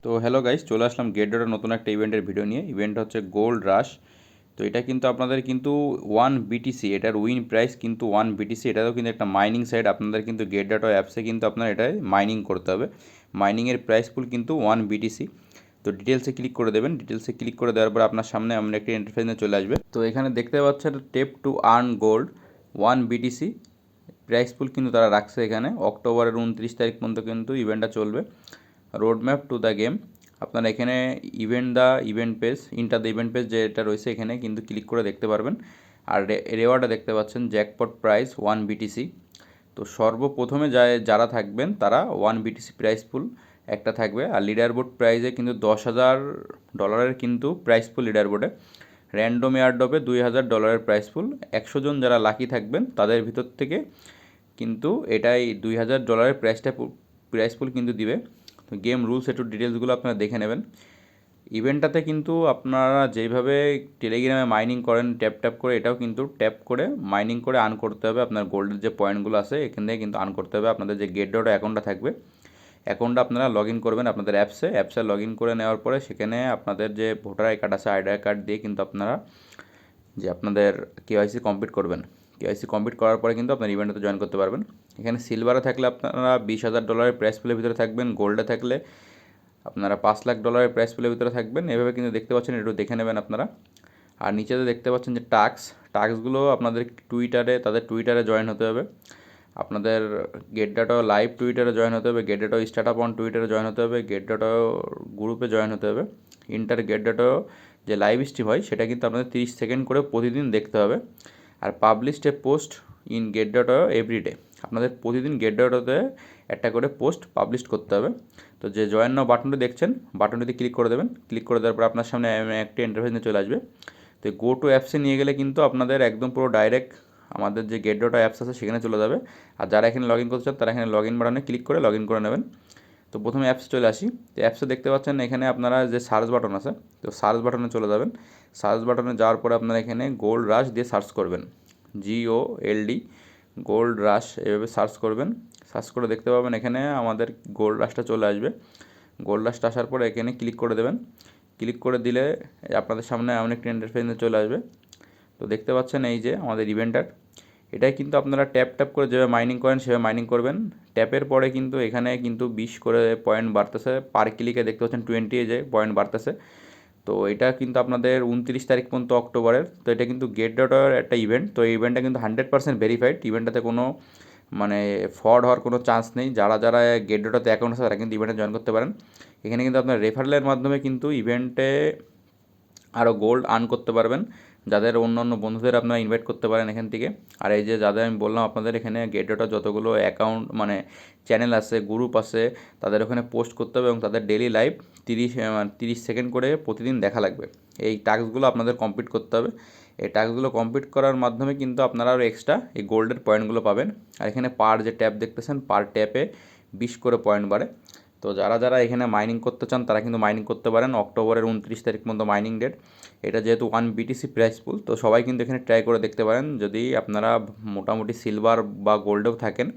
তো hello guys, চলে আসলাম gate ডটের নতুন একটা ইভেন্টের ভিডিও নিয়ে। ইভেন্ট হচ্ছে গোল্ড রাশ। তো এটা কিন্তু আপনাদের কিন্তু 1 BTC, এটার উইন প্রাইস কিন্তু 1 BTC। এটাও কিন্তু একটা মাইনিং সাইট। আপনাদের কিন্তু গেট ডট অ্যাপসে কিন্তু আপনার এটায় মাইনিং করতে হবে। মাইনিংয়ের প্রাইস পুল কিন্তু 1 BTC। তো ডিটেলসে ক্লিক করে দেবেন। ডিটেলসে ক্লিক করে দেওয়ার পর আপনার সামনে আমরা একটা ইন্টারফেস নিয়ে চলে আসবে। তো এখানে দেখতে পাচ্ছেন tap to earn gold 1 BTC price pool কিন্তু তারা রাখছে এখানে। অক্টোবরের 29 তারিখ পর্যন্ত কিন্তু ইভেন্টটা চলবে। Road map to the game, আপনারা এখানে event page, enter the event page যেটা রয়েছে এখানে কিন্তু ক্লিক করে দেখতে পারবেন। আর রেওয়ার্ডটা দেখতে পাচ্ছেন জ্যাকপট প্রাইস 1 BTC। তো সর্বপ্রথমে যারা থাকবেন তারা 1 BTC প্রাইস পুল একটা থাকবে। আর লিডার বোর্ড প্রাইজে কিন্তু $10,000 কিন্তু প্রাইস পুল লিডার বোর্ডে। র্যান্ডম এয়ারড্রপে $2,000 প্রাইস পুল। 100 জন যারা লাকি থাকবেন তাদের ভিতর থেকে কিন্তু এটাই $2,000 প্রাইস পুল কিন্তু দিবে। তো গেম রুলস একটু ডিটেলসগুলো আপনারা দেখে নেবেন। ইভেন্টটাতে কিন্তু আপনারা যেইভাবে টেলিগ্রামে মাইনিং করেন ট্যাপ ট্যাপ করে, এটাও কিন্তু ট্যাপ করে মাইনিং করে আর্ন করতে হবে। আপনার গোল্ডের যে পয়েন্টগুলো আছে এখান থেকে কিন্তু আর্ন করতে হবে। আপনাদের যে গেট ডট অ্যাকাউন্টটা থাকবে, অ্যাকাউন্টটা আপনারা লগ ইন করবেন আপনাদের অ্যাপসে লগ ইন করে নেওয়ার পরে সেখানে আপনাদের যে ভোটার আই কার্ড আছে, আইডি কার্ড দিয়ে কিন্তু আপনারা যে আপনাদের কেওয়াইসি কমপ্লিট করবেন। কেওয়াইসি কমপ্লিট করার পরে কিন্তু আপনার ইভেন্টে জয়েন করতে পারবেন। এখানে সিলভারে থাকলে আপনারা $20,000 প্রাইস পুলের ভিতরে থাকবেন। গোল্ডে থাকলে আপনারা $5,00,000 প্রাইস পুলের ভিতরে থাকবেন। এভাবে কিন্তু দেখতে পাচ্ছেন, একটু দেখে নেবেন আপনারা। আর নিচেতে দেখতে পাচ্ছেন যে টাস্কগুলো আপনাদের তাদের টুইটারে জয়েন হতে হবে। আপনাদের গেট ডাটাও লাইভ টুইটারে জয়েন হতে হবে, গেট ডাটাও স্টার্ট আপ অন টুইটারে জয়েন হতে হবে, গেট ডাটাও গ্রুপে জয়েন হতে হবে। গেট ডাটাও যে লাইভ স্ট্রিম হয় সেটা কিন্তু আপনাদের 30 সেকেন্ড করে প্রতিদিন দেখতে হবে। আর published a post in get ডাটাও এভরিডে, আপনাদের প্রতিদিন গেট ডাটাতে একটা করে পোস্ট পাবলিশ করতে হবে। তো যে জয়েন নাও বাটনটি দেখছেন, বাটনটিতে ক্লিক করে দেবেন। ক্লিক করে দেওয়ার পর আপনার সামনে একটা ইন্টারফেস নিয়ে চলে আসবে। তো গো টু অ্যাপসে নিয়ে গেলে কিন্তু আপনাদের একদম পুরো ডাইরেক্ট আমাদের যে গেট ডট অ্যাপস আছে সেখানে চলে যাবে। আর যারা এখানে লগ ইন করতে চান তারা এখানে লগ ইন বাটনে ক্লিক করে লগ ইন করে নেবেন। তো প্রথমে অ্যাপস চলে আসি। তো অ্যাপসে দেখতে পাচ্ছেন এখানে আপনারা যে সার্চ বাটন আছে, তো সার্চ বাটনে চলে যাবেন। সার্চ বাটনে যাওয়ার পরে আপনারা এখানে গোল্ড রাশ দিয়ে সার্চ করবেন, GOLD গোল্ড রাশ এভাবে সার্চ করবেন। সার্চ করে দেখতে পাবেন এখানে আমাদের গোল্ড রাশটা চলে আসবে। গোল্ড রাশটা আসার পরে এখানে ক্লিক করে দেবেন। ক্লিক করে দিলে আপনাদের সামনে এমন একটি ইন্টারফেস চলে আসবে। তো দেখতে পাচ্ছেন এই যে আমাদের ইভেন্টার, এটাই কিন্তু আপনারা ট্যাপ ট্যাপ করে যেভাবে মাইনিং করেন সেভাবে মাইনিং করবেন। ট্যাপের পরে কিন্তু এখানে কিন্তু 20 করে পয়েন্ট বাড়তেছে পার ক্লিকে, দেখতে পাচ্ছেন 20 যে পয়েন্ট বাড়তেছে। তো এটা কিন্তু আপনাদের 29 তারিখ পর্যন্ত অক্টোবরের। তো এটা কিন্তু গেট ডটের একটা ইভেন্ট। তো এই ইভেন্টটা কিন্তু 100% ভেরিফাইড। ইভেন্টটাতে কোনো মানে ফ্রড হওয়ার কোনো চান্স নেই। যারা গেট ডটাতে অ্যাকাউন্ট আছে তারা কিন্তু ইভেন্টে জয়েন করতে পারেন। এখানে কিন্তু আপনার রেফারেলের মাধ্যমে কিন্তু ইভেন্টে আরও গোল্ড আর্ন করতে পারবেন। যাদের অন্য অন্য বন্ধুদের আপনারা ইনভাইট করতে পারেন এখান থেকে। আর এই যে যাদের আমি বললাম আপনাদের এখানে গেট ডটা যতগুলো অ্যাকাউন্ট মানে চ্যানেল আছে, গ্রুপ আছে, তাদের ওখানে পোস্ট করতে হবে এবং তাদের ডেলি লাইভ 30 সেকেন্ড করে প্রতিদিন দেখা লাগবে। এই টাস্কগুলো আপনাদের কমপ্লিট করতে হবে। এই টাস্কগুলো কমপ্লিট করার মাধ্যমে কিন্তু আপনারা আরও এক্সট্রা এই গোল্ডের পয়েন্টগুলো পাবেন। আর এখানে পার যে ট্যাপ দেখতেছেন, পার ট্যাপে 20 করে পয়েন্ট বাড়ে। তো যারা এখানে মাইনিং করতে চান তারা কিন্তু মাইনিং করতে পারেন। অক্টোবরের 29 তারিখ পর্যন্ত মাইনিং ডেট। এটা যেহেতু 1 BTC প্রাইস পুল, তো সবাই কিন্তু এখানে ট্রাই করে দেখতে পারেন। যদি আপনারা মোটামুটি সিলভার বা গোল্ডেও থাকেন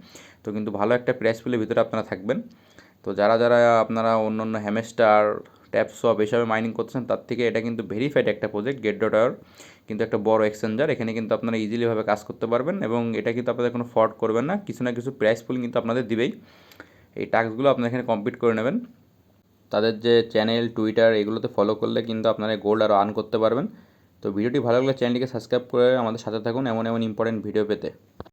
তো কিন্তু ভালো একটা প্রাইস পুলের ভিতরে আপনারা থাকবেন। তো যারা আপনারা অন্য অন্য হ্যামস্টার, ট্যাপসপ এসবে মাইনিং করতেছেন তার থেকে এটা কিন্তু ভেরিফাইড একটা প্রজেক্ট। গেট ডট আওয়ার কিন্তু একটা বড় এক্সচেঞ্জার, এখানে কিন্তু আপনারা ইজিলিভাবে কাজ করতে পারবেন এবং এটা কিন্তু আপনাদের কোনো ফ্রড করবেন না। কিছু না কিছু প্রাইস পুল কিন্তু আপনাদের দিবেই। এই টাস্কগুলো আপনারা এখানে কমপ্লিট করে নেবেন। তাদের যে চ্যানেল, টুইটার এগুলোতে ফলো করলে কিন্তু আপনারা গোল্ড আরও আর্ন করতে পারবেন। তো ভিডিওটি ভালো লাগলে চ্যানেলটিকে সাবস্ক্রাইব করে আমাদের সাথে থাকুন এমন এমন ইম্পর্টেন্ট ভিডিও পেতে।